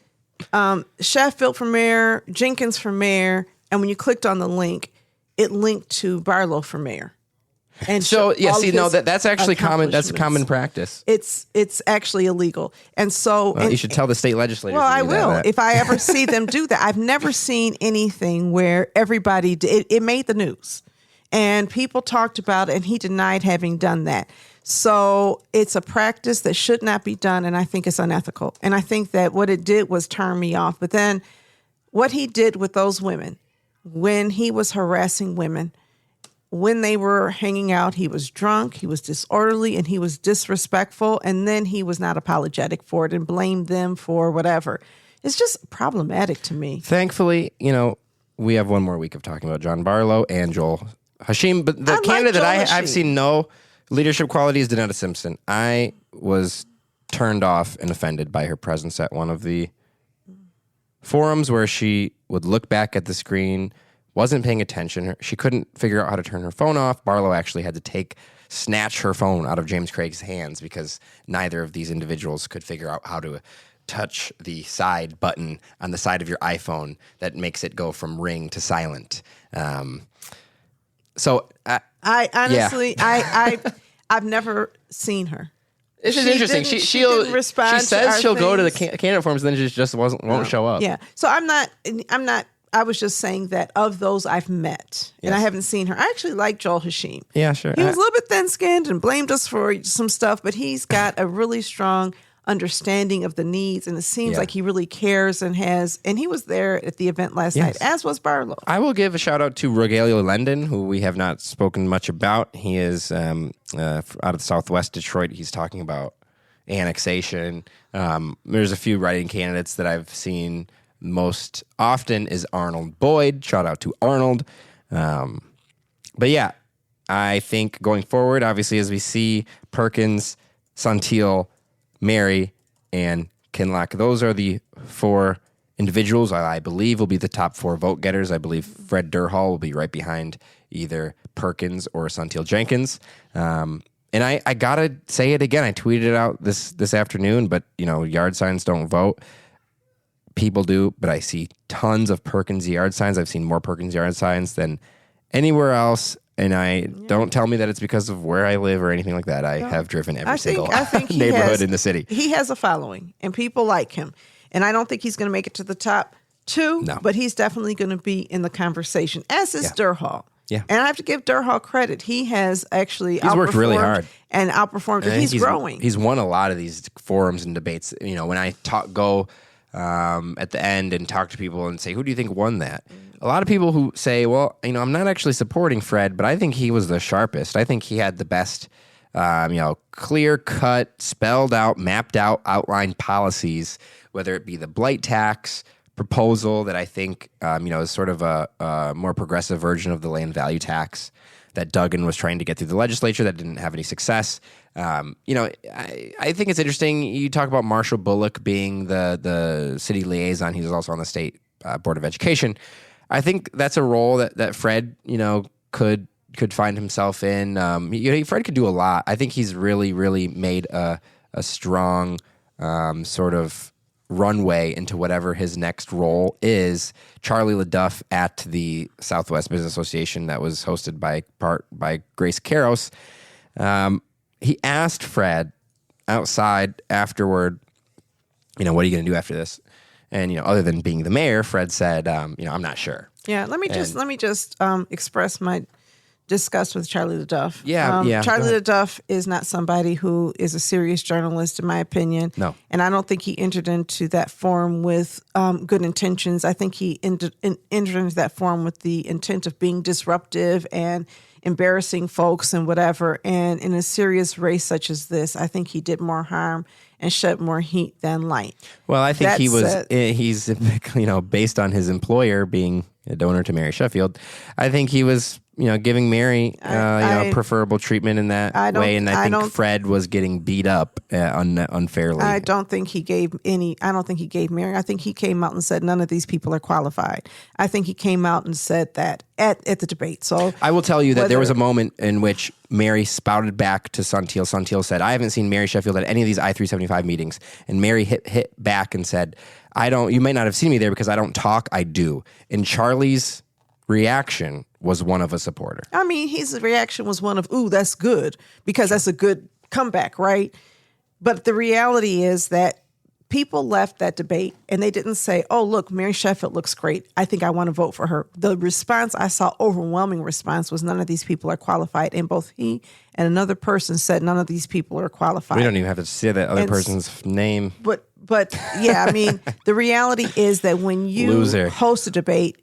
Sheffield for mayor, Jenkins for mayor. And when you clicked on the link, it linked to Barlow for mayor. And so that's actually common. That's common practice. It's actually illegal. And so you should tell the state legislators. Well, I will if I ever see them do that. I've never seen anything where everybody it made the news, and people talked about it, and he denied having done that. So it's a practice that should not be done, and I think it's unethical. And I think that what it did was turn me off. But then what he did with those women when he was harassing women, when they were hanging out, he was drunk, he was disorderly, and he was disrespectful. And then he was not apologetic for it and blamed them for whatever. It's just problematic to me. Thankfully, we have one more week of talking about John Barlow and Joel Hashim. But the candidate that I've seen no leadership qualities, Donetta Simpson. I was turned off and offended by her presence at one of the forums where she would look back at the screen, wasn't paying attention. She couldn't figure out how to turn her phone off. Barlow actually had to snatch her phone out of James Craig's hands because neither of these individuals could figure out how to touch the side button on the side of your iPhone that makes it go from ring to silent. So I honestly, yeah. I've never seen her. This is interesting. She says she'll go to the candidate forums, and then she just won't show up. Yeah. So I'm not. I was just saying that of those I've met, and I haven't seen her. I actually like Joel Hashim. Yeah, sure. He was a little bit thin-skinned and blamed us for some stuff, but he's got a really strong understanding of the needs, and it seems like he really cares and he was there at the event last night, as was Barlow. I will give a shout out to Rogelio Lendon, who we have not spoken much about. He is out of Southwest Detroit. He's talking about annexation. There's a few writing candidates that I've seen most often is Arnold Boyd. Shout out to Arnold. But yeah, I think going forward, obviously, as we see Perkins, Santil, Mary, and Kinlock, those are the four individuals I believe will be the top four vote getters. I believe Fred Durhal will be right behind either Perkins or Santil Jenkins. And I gotta say it again. I tweeted it out this afternoon, but yard signs don't vote. People do, but I see tons of Perkins yard signs. I've seen more Perkins yard signs than anywhere else. And don't tell me that it's because of where I live or anything like that. I have driven every single neighborhood in the city. He has a following, and people like him. And I don't think he's going to make it to the top two, but he's definitely going to be in the conversation, as is Durhal. Yeah. And I have to give Durhal credit. He has actually worked really hard and outperformed. And he's growing. He's won a lot of these forums and debates. When I go at the end and talk to people and say, who do you think won that? A lot of people who say, well, I'm not actually supporting Fred, but I think he was the sharpest. I think he had the best, clear cut, spelled out, mapped out, outlined policies, whether it be the blight tax proposal that I think, is sort of a more progressive version of the land value tax that Duggan was trying to get through the legislature that didn't have any success. I think it's interesting. You talk about Marshall Bullock being the city liaison. He was also on the state Board of Education. I think that's a role that Fred, could find himself in. Fred could do a lot. I think he's really, really made a strong sort of runway into whatever his next role is. Charlie LaDuff at the Southwest Business Association that was hosted by Grace Karros. He asked Fred outside afterward, what are you going to do after this? And, other than being the mayor, Fred said, I'm not sure. Yeah, let me just express my disgust with Charlie LaDuff. Yeah. Charlie LaDuff is not somebody who is a serious journalist, in my opinion. No. And I don't think he entered into that forum with good intentions. I think he entered into that forum with the intent of being disruptive and embarrassing folks and whatever. And in a serious race such as this, I think he did more harm and shed more heat than light. Well, I think he's based on his employer being a donor to Mary Sheffield. I think he was, giving Mary, preferable treatment in that way. And I think Fred was getting beat up unfairly. I don't think he gave Mary. I think he came out and said none of these people are qualified. I think he came out and said that at the debate. So I will tell you that there was a moment in which Mary spouted back to Santil. Santil said, I haven't seen Mary Sheffield at any of these I-375 meetings. And Mary hit back and said, you may not have seen me there because I don't talk, I do. And Charlie's reaction was one of a supporter. I mean, his reaction was one of, ooh, that's good, because that's a good comeback, right? But the reality is that people left that debate and they didn't say, oh, look, Mary Sheffield looks great. I think I want to vote for her. The response I saw, overwhelming response, was none of these people are qualified. And both he and another person said none of these people are qualified. We don't even have to say that other person's name. But yeah, I mean, the reality is that when you host a debate,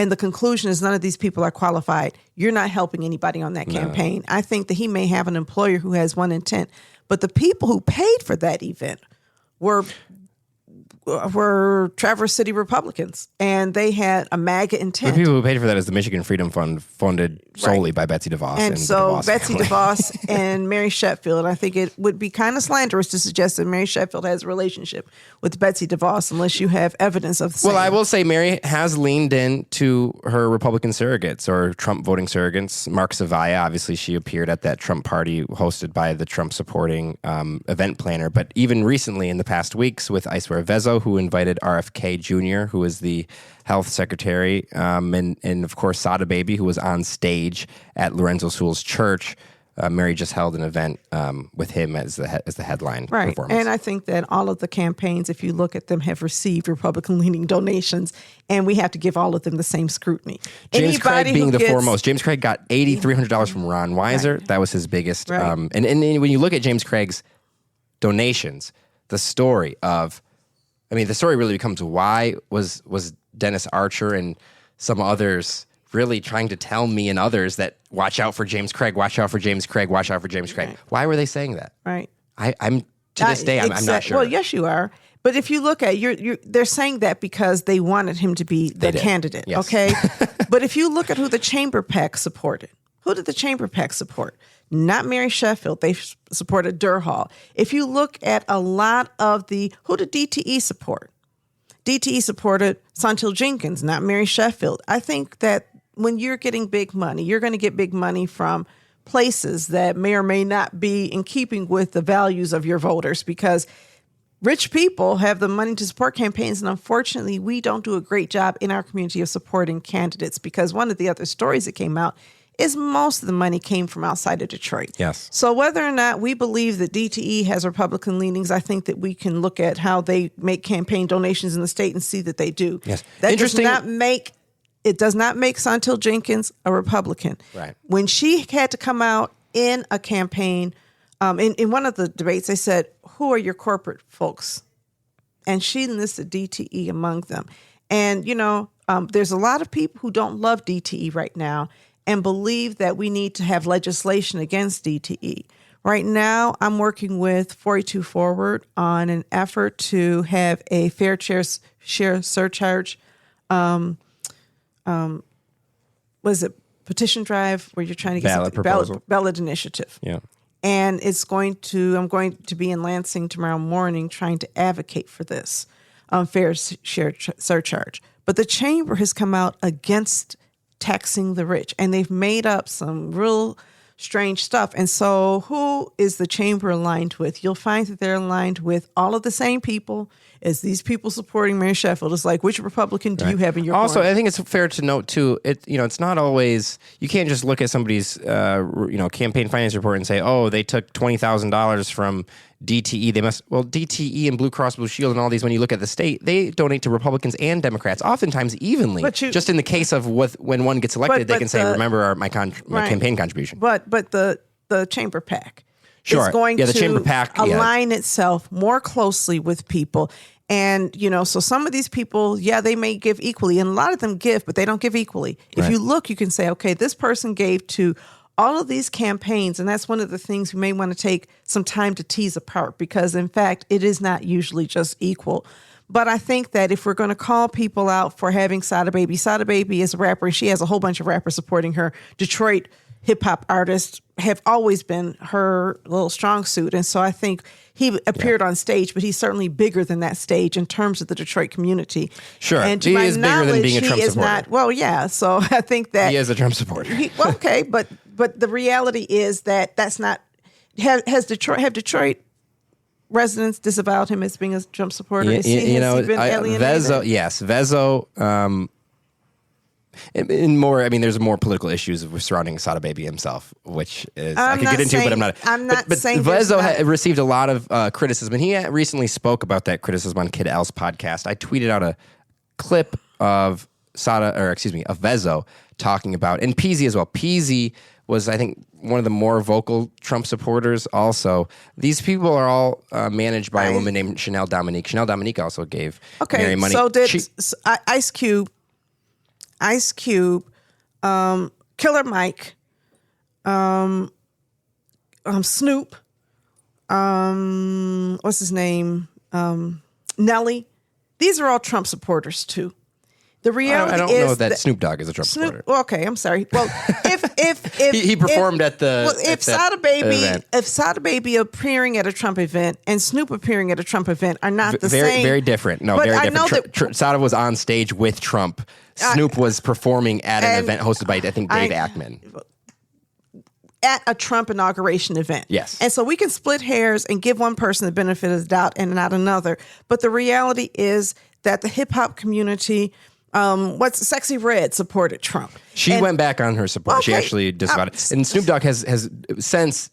and the conclusion is none of these people are qualified, you're not helping anybody on that campaign. I think that he may have an employer who has one intent, but the people who paid for that event were Traverse City Republicans, and they had a MAGA intent. The people who paid for that is the Michigan Freedom Fund, funded solely by Betsy DeVos. And so the DeVos Betsy family. DeVos and Mary Sheffield, I think it would be kind of slanderous to suggest that Mary Sheffield has a relationship with Betsy DeVos unless you have evidence of the same. Well, I will say Mary has leaned in to her Republican surrogates or Trump voting surrogates. Mark Zavia, obviously, she appeared at that Trump party hosted by the Trump supporting event planner. But even recently, in the past weeks, with Aiswar Vezo, who invited RFK Jr., who is the health secretary, and of course Sada Baby, who was on stage at Lorenzo Sewell's church. Mary just held an event with him as the headline performance. And I think that all of the campaigns, if you look at them, have received Republican-leaning donations, and we have to give all of them the same scrutiny. James Anybody Craig being the gets, foremost. James Craig got $8,300 from Ron Weiser. Right. That was his biggest. Right. And when you look at James Craig's donations, the story really becomes why was Dennis Archer and some others really trying to tell me and others that watch out for James Craig, watch out for James Craig, watch out for James Craig. Right. Why were they saying that? Right. I'm to this day, I'm not sure. Well, yes, you are. But if you look at they're saying that because they wanted him to be the candidate. Yes. Okay. But if you look at who the Chamber PAC supported, who did the Chamber PAC support? Not Mary Sheffield. They supported Durhal. If you look at a lot of who did DTE support? DTE supported Santil Jenkins, not Mary Sheffield. I think that when you're getting big money, you're going to get big money from places that may or may not be in keeping with the values of your voters, because rich people have the money to support campaigns. And unfortunately, we don't do a great job in our community of supporting candidates, because one of the other stories that came out is most of the money came from outside of Detroit. Yes. So whether or not we believe that DTE has Republican leanings, I think that we can look at how they make campaign donations in the state and see that they do. Yes. That Interesting. It does not make Santil Jenkins a Republican. Right. When she had to come out in a campaign, in one of the debates, they said, "Who are your corporate folks?" And she listed DTE among them. And, there's a lot of people who don't love DTE right now and believe that we need to have legislation against DTE. Right now, I'm working with 42 Forward on an effort to have a fair share surcharge. Was it petition drive where you're trying to get ballot initiative? Yeah. And I'm going to be in Lansing tomorrow morning trying to advocate for this fair share surcharge. But the chamber has come out against taxing the rich, and they've made up some real strange stuff. And so who is the chamber aligned with? You'll find that they're aligned with all of the same people as these people supporting Mary Sheffield. It's like, which Republican do you have in your Also, corner? I think it's fair to note too, it's not always, you can't just look at somebody's campaign finance report and say, oh, they took $20,000 from DTE. DTE and Blue Cross Blue Shield and all these, when you look at the state, they donate to Republicans and Democrats, oftentimes evenly. Just in the case of when one gets elected, they can say, remember my campaign contribution. But the Chamber PAC is going the to Chamber PAC align itself more closely with people. And, so some of these people, they may give equally. And a lot of them give, but they don't give equally. If you look, you can say, okay, this person gave to all of these campaigns. And that's one of the things we may want to take some time to tease apart, because, in fact, it is not usually just equal. But I think that if we're going to call people out for having Sada Baby is a rapper, and she has a whole bunch of rappers supporting her. Detroit hip-hop artists have always been her little strong suit. And so I think he appeared on stage, but he's certainly bigger than that stage in terms of the Detroit community. Sure. And he is bigger than being a Trump supporter. So I think that he is a Trump supporter. But the reality is that's not, have Detroit residents disavowed him as being a Trump supporter? Has he been alienated? Vezo, in more, there's more political issues surrounding Sada Baby himself, which is I could get into, but I'm not. But Vezo received a lot of criticism, and he recently spoke about that criticism on Kid L's podcast. I tweeted out a clip of Vezo talking about, and Peasy as well. Peasy was, I think, one of the more vocal Trump supporters also. These people are all managed by a woman named Chanel Dominique. Chanel Dominique also gave Mary money. So did Ice Cube. Ice Cube, Killer Mike, Snoop, what's his name? Nelly. These are all Trump supporters too. The reality I don't know that Snoop Dogg is a Trump supporter. Okay, I'm sorry. Well, if he performed at the if Sada Baby appearing at a Trump event and Snoop appearing at a Trump event are not the same. Very different. No, but very I different. know Sada was on stage with Trump. Snoop was performing at an event hosted by, I think, Dave Ackman. At a Trump inauguration event. Yes. And so we can split hairs and give one person the benefit of the doubt and not another. But the reality is that the hip hop community, Sexy Red supported Trump. She went back on her support. Okay, She actually disavowed it. And Snoop Dogg has since,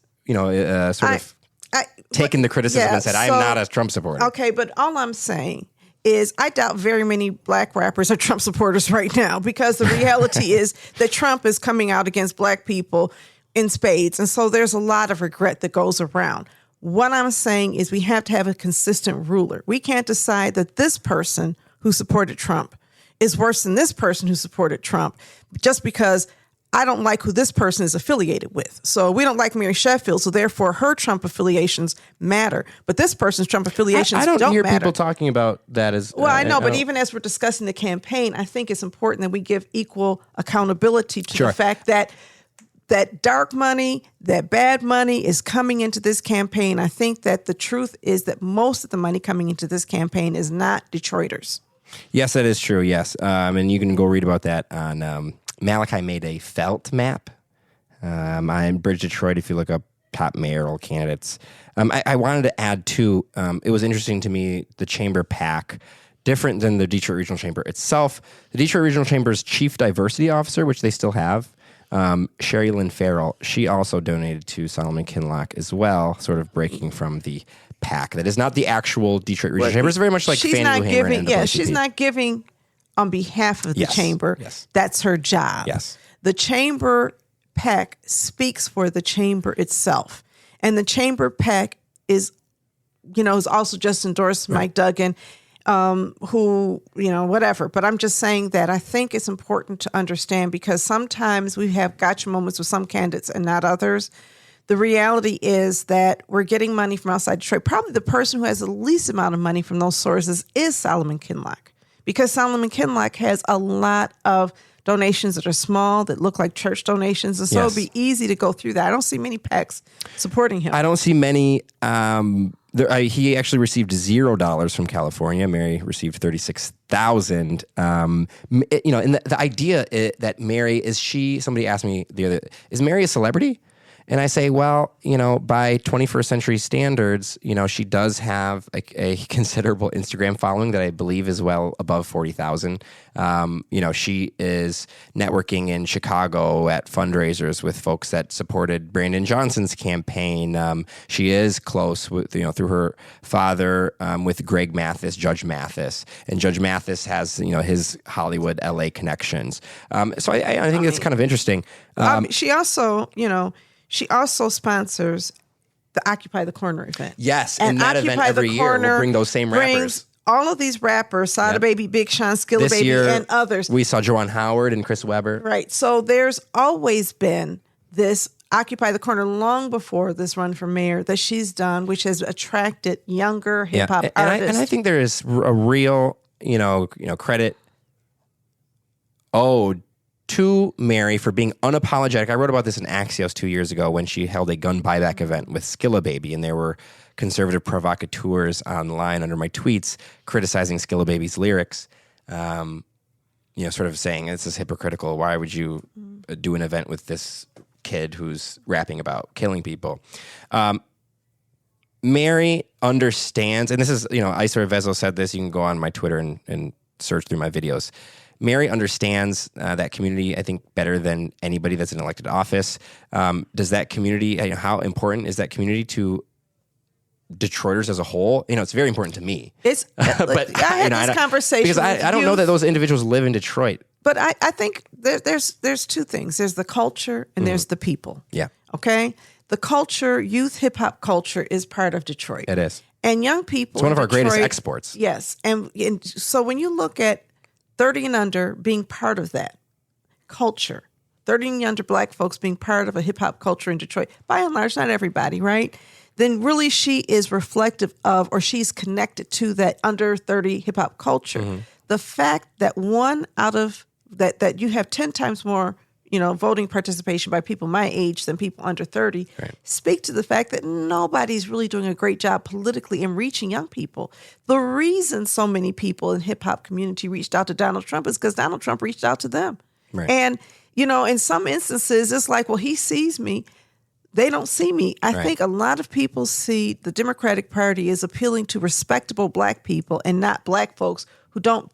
taken the criticism and said, I'm not a Trump supporter. Okay, but all I'm saying is I doubt very many black rappers are Trump supporters right now, because the reality is that Trump is coming out against black people in spades. And so there's a lot of regret that goes around. What I'm saying is we have to have a consistent ruler. We can't decide that this person who supported Trump is worse than this person who supported Trump just because I don't like who this person is affiliated with. So we don't like Mary Sheffield, so therefore her Trump affiliations matter. But this person's Trump affiliations don't matter. I don't hear people talking about that as... Well, I know, but even as we're discussing the campaign, I think it's important that we give equal accountability to the fact that dark money, that bad money is coming into this campaign. I think that the truth is that most of the money coming into this campaign is not Detroiters. Yes, that is true, yes. And you can go read about that on... Malachi made a felt map on Bridge Detroit if you look up top mayoral candidates. I wanted to add, too, it was interesting to me, the chamber PAC, different than the Detroit Regional Chamber itself. The Detroit Regional Chamber's chief diversity officer, which they still have, Sherry Lynn Farrell, she also donated to Solomon Kinloch as well, sort of breaking from the PAC. That is not the actual Detroit Regional Chamber. It's very much like Fannie Lou Hammer. Yeah, she's not giving on behalf of the chamber. Yes. That's her job. Yes. The chamber PAC speaks for the chamber itself. And the chamber PAC is also just endorsed Mike Duggan, who, whatever. But I'm just saying that I think it's important to understand, because sometimes we have gotcha moments with some candidates and not others. The reality is that we're getting money from outside Detroit. Probably the person who has the least amount of money from those sources is Solomon Kinloch, because Solomon Kinloch has a lot of donations that are small, that look like church donations. And so it'd be easy to go through that. I don't see many PACs supporting him. I don't see many. He actually received $0 from California. Mary received $36,000. And the idea that Mary, somebody asked me the other, is Mary a celebrity? And I say, well, by 21st century standards, she does have a considerable Instagram following that I believe is well above 40,000. She is networking in Chicago at fundraisers with folks that supported Brandon Johnson's campaign. She is close with, through her father, with Greg Mathis, Judge Mathis. And Judge Mathis has, his Hollywood, LA connections. So I think it's kind of interesting. She also sponsors the Occupy the Corner event. Yes, and that event every year will bring those same rappers. All of these rappers, Sada Baby, Big Sean, Skilla Baby, and others. We saw Joanne Howard and Chris Webber. Right. So there's always been this Occupy the Corner long before this run for mayor that she's done, which has attracted younger hip-hop artists. And I think there is a real, credit owed to Mary for being unapologetic. I wrote about this in Axios 2 years ago when she held a gun buyback event with Skilla Baby, and there were conservative provocateurs online under my tweets criticizing Skilla Baby's lyrics, sort of saying this is hypocritical. Why would you do an event with this kid who's rapping about killing people? Mary understands, and this is, Isra Vezo said this. You can go on my Twitter and search through my videos. Mary understands that community, I think, better than anybody that's in elected office. Does that community, how important is that community to Detroiters as a whole? It's very important to me. But I had this conversation because I don't know that those individuals live in Detroit. But I think there's two things. There's the culture and there's the people. Yeah. Okay? The culture, youth hip-hop culture, is part of Detroit. It is. And young people... It's one of our greatest exports. Yes. And so when you look at 30 and under being part of that culture, 30 and under Black folks being part of a hip hop culture in Detroit, by and large, not everybody, right? Then really she is reflective of, or she's connected to that under 30 hip hop culture. Mm-hmm. The fact that one out of that you have 10 times more, voting participation by people my age than people under 30, right, speak to the fact that nobody's really doing a great job politically in reaching young people. The reason so many people in hip hop community reached out to Donald Trump is because Donald Trump reached out to them. Right. And, in some instances, it's like, well, he sees me. They don't see me. I think a lot of people see the Democratic Party as appealing to respectable Black people and not Black folks who don't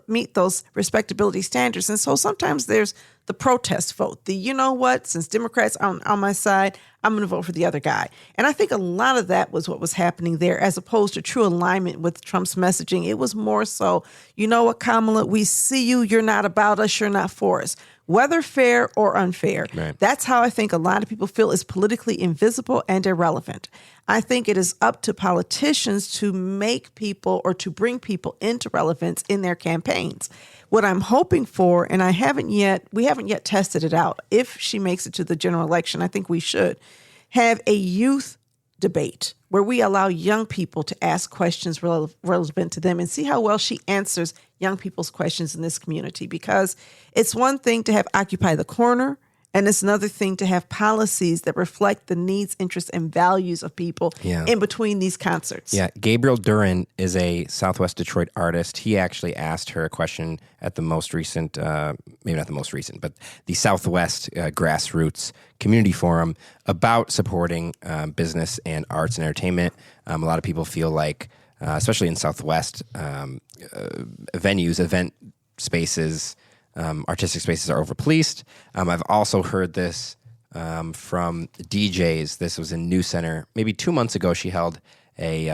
meet those respectability standards. And so sometimes there's the protest vote, since Democrats are on my side, I'm going to vote for the other guy. And I think a lot of that was what was happening there, as opposed to true alignment with Trump's messaging. It was more so, you know what, Kamala, we see you, you're not about us, you're not for us. Whether fair or unfair. Right. That's how I think a lot of people feel is politically invisible and irrelevant. I think it is up to politicians to make people or to bring people into relevance in their campaigns. What I'm hoping for, and we haven't yet tested it out. If she makes it to the general election, I think we should have a youth debate where we allow young people to ask questions relevant to them and see how well she answers young people's questions in this community. Because it's one thing to have Occupy the Corner, and it's another thing to have policies that reflect the needs, interests, and values of people in between these concerts. Yeah, Gabriel Duran is a Southwest Detroit artist. He actually asked her a question at the most recent, maybe not the most recent, but the Southwest Grassroots Community Forum about supporting business and arts and entertainment. A lot of people feel like, especially in Southwest, venues, event spaces, artistic spaces are overpoliced. I've also heard this from DJs. This was in New Center. Maybe 2 months ago, she held a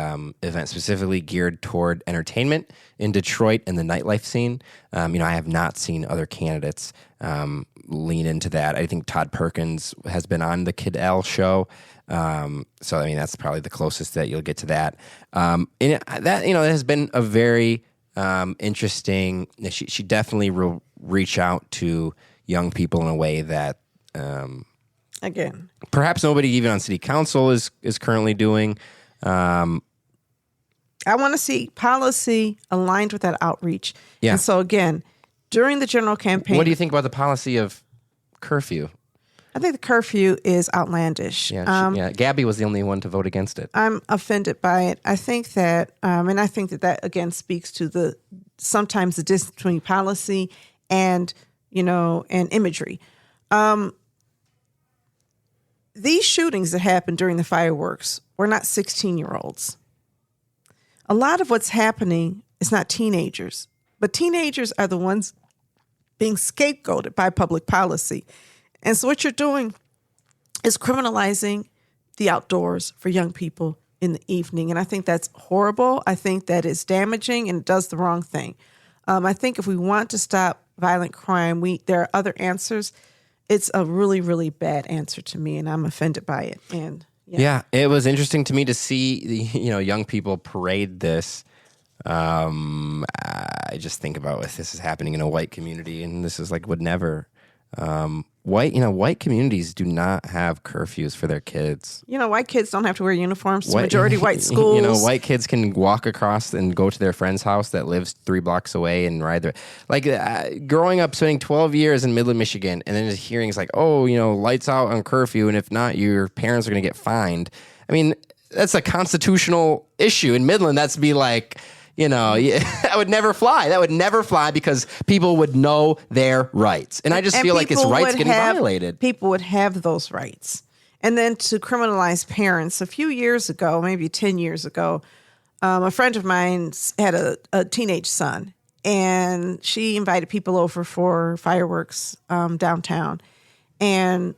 event specifically geared toward entertainment in Detroit and the nightlife scene. I have not seen other candidates lean into that. I think Todd Perkins has been on the Kid L show. So, that's probably the closest that you'll get to that. And that, has been a very interesting. She definitely will reach out to young people in a way that, again, perhaps nobody even on city council is currently doing. I want to see policy aligned with that outreach. Yeah. And so again, during the general campaign, what do you think about the policy of curfew? I think the curfew is outlandish. Yeah, Gabby was the only one to vote against it. I'm offended by it. I think that, and I think that again speaks to sometimes the distance between policy and imagery. These shootings that happened during the fireworks were not 16-year-olds. A lot of what's happening is not teenagers, but teenagers are the ones being scapegoated by public policy. And so what you're doing is criminalizing the outdoors for young people in the evening. And I think that's horrible. I think that is damaging and it does the wrong thing. I think if we want to stop violent crime, there are other answers. It's a really, really bad answer to me, and I'm offended by it. And yeah, it was interesting to me to see the young people parade this. I just think about if this is happening in a white community, and this is would never. White communities do not have curfews for their kids. White kids don't have to wear uniforms to majority white schools. White kids can walk across and go to their friend's house that lives 3 blocks away and ride their... growing up, spending 12 years in Midland, Michigan, and then just hearing it's lights out on curfew, and if not, your parents are going to get fined. That's a constitutional issue. In Midland, that's be like... that would never fly. That would never fly because people would know their rights. And I just feel like it's rights getting violated. People would have those rights. And then to criminalize parents, a few years ago, maybe 10 years ago, a friend of mine had a teenage son, and she invited people over for fireworks downtown. And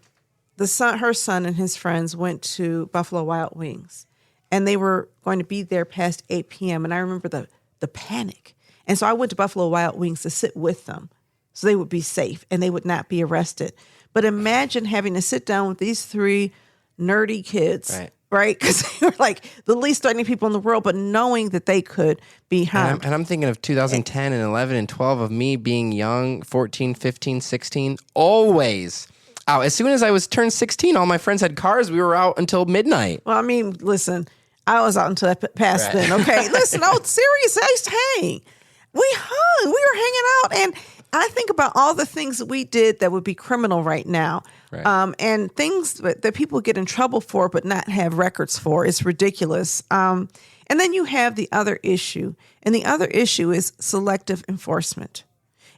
her son and his friends went to Buffalo Wild Wings. And they were going to be there past 8 p.m. And I remember the panic. And so I went to Buffalo Wild Wings to sit with them so they would be safe and they would not be arrested. But imagine having to sit down with these 3 nerdy kids right? Because they were like the least threatening people in the world, but knowing that they could be harmed. And I'm thinking of 2010 and 11 and 12 of me being young, 14, 15, 16, always out. As soon as I was turned 16, all my friends had cars. We were out until midnight. Well, I mean, listen, I was out until past then, okay? Listen, no, serious, I used to hang. We hung. We were hanging out. And I think about all the things that we did that would be criminal right now. Right. And things that people get in trouble for but not have records for. It's ridiculous. And then you have the other issue. And the other issue is selective enforcement.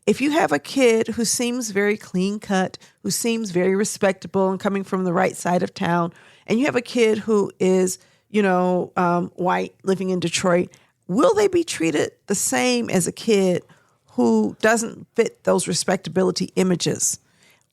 If you have a kid who seems very clean cut, who seems very respectable and coming from the right side of town, and you have a kid who is, white living in Detroit, will they be treated the same as a kid who doesn't fit those respectability images?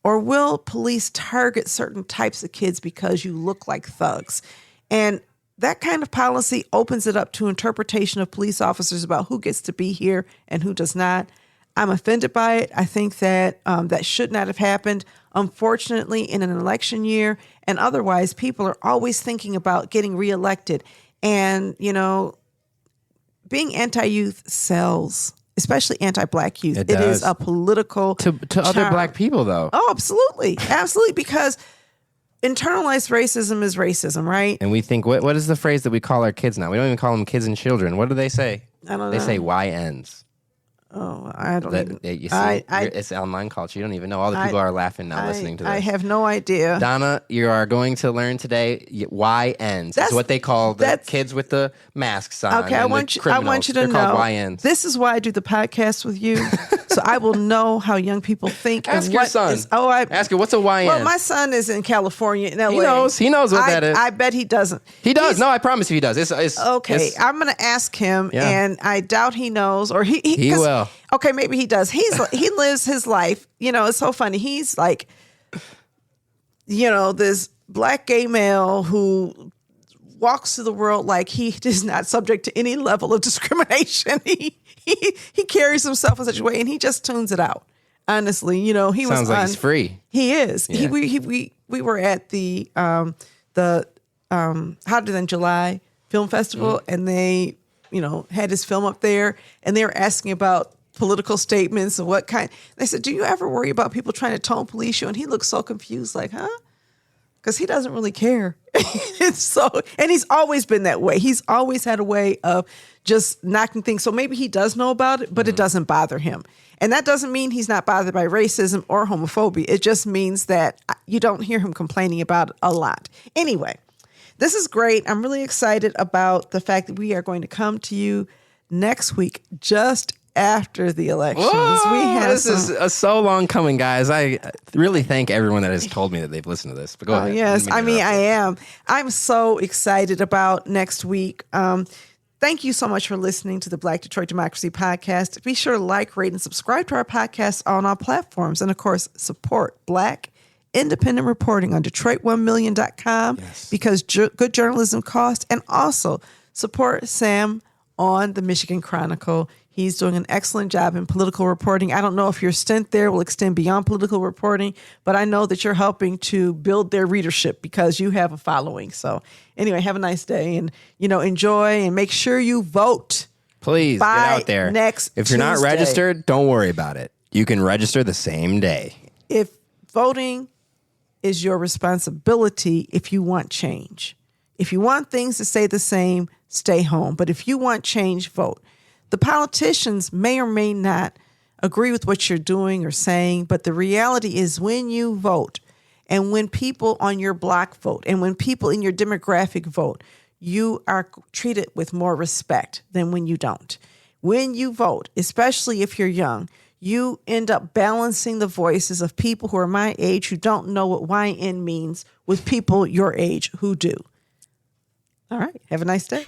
Or will police target certain types of kids because you look like thugs? And that kind of policy opens it up to interpretation of police officers about who gets to be here and who does not. I'm offended by it. I think that that should not have happened. Unfortunately, in an election year and otherwise, people are always thinking about getting reelected. And, being anti-youth sells, especially anti-Black youth. It is a political to other charm. Black people, though. Oh, absolutely. Absolutely. Because internalized racism is racism, right? And we think, what is the phrase that we call our kids now? We don't even call them kids and children. What do they say? I don't know. They say YNs. Oh, I don't even. You see, it's online culture. You don't even know. All the people are laughing now listening to this. I have no idea. Donna, you are going to learn today YNs. That's what they call the kids with the masks on. Okay, I want you to They're know. Called YNs. This is why I do the podcast with you, so I will know how young people think. Ask your son. Ask her, what's a YN? Well, my son is in California, in LA. He knows what that is. I bet he doesn't. He does. No, I promise you he does. It's okay. I'm going to ask him, and I doubt he knows, or he will. Okay, maybe he does. He lives his life. It's so funny. He's like, this Black gay male who walks through the world like he is not subject to any level of discrimination. He carries himself in such a way, and he just tunes it out. Honestly, he sounds like he's free. He is. Yeah. We were at the Hotter Than July Film Festival, and they had his film up there, and they were asking about political statements and what kind. They said, "Do you ever worry about people trying to tone police you?" And he looked so confused, like, "Huh?" Because he doesn't really care. And he's always been that way. He's always had a way of just knocking things. So maybe he does know about it, but it doesn't bother him. And that doesn't mean he's not bothered by racism or homophobia. It just means that you don't hear him complaining about it a lot. Anyway, this is great. I'm really excited about the fact that we are going to come to you next week, just after the elections. Whoa, this is so long coming, guys. I really thank everyone that has told me that they've listened to this. But go ahead. Yes, I am. I'm so excited about next week. Thank you so much for listening to the Black Detroit Democracy Podcast. Be sure to like, rate, and subscribe to our podcast on all platforms. And, of course, support Black independent reporting on Detroit1million.com because good journalism costs. And also support Sam on the Michigan Chronicle. He's doing an excellent job in political reporting. I don't know if your stint there will extend beyond political reporting, but I know that you're helping to build their readership because you have a following. So anyway, have a nice day and, enjoy and make sure you vote. Please get out there. If you're not registered, don't worry about it. You can register the same day. If voting is your responsibility, if you want change. If you want things to stay the same, stay home. But if you want change, vote. The politicians may or may not agree with what you're doing or saying, but the reality is when you vote and when people on your block vote and when people in your demographic vote, you are treated with more respect than when you don't. When you vote, especially if you're young, you end up balancing the voices of people who are my age who don't know what YN means with people your age who do. All right. Have a nice day.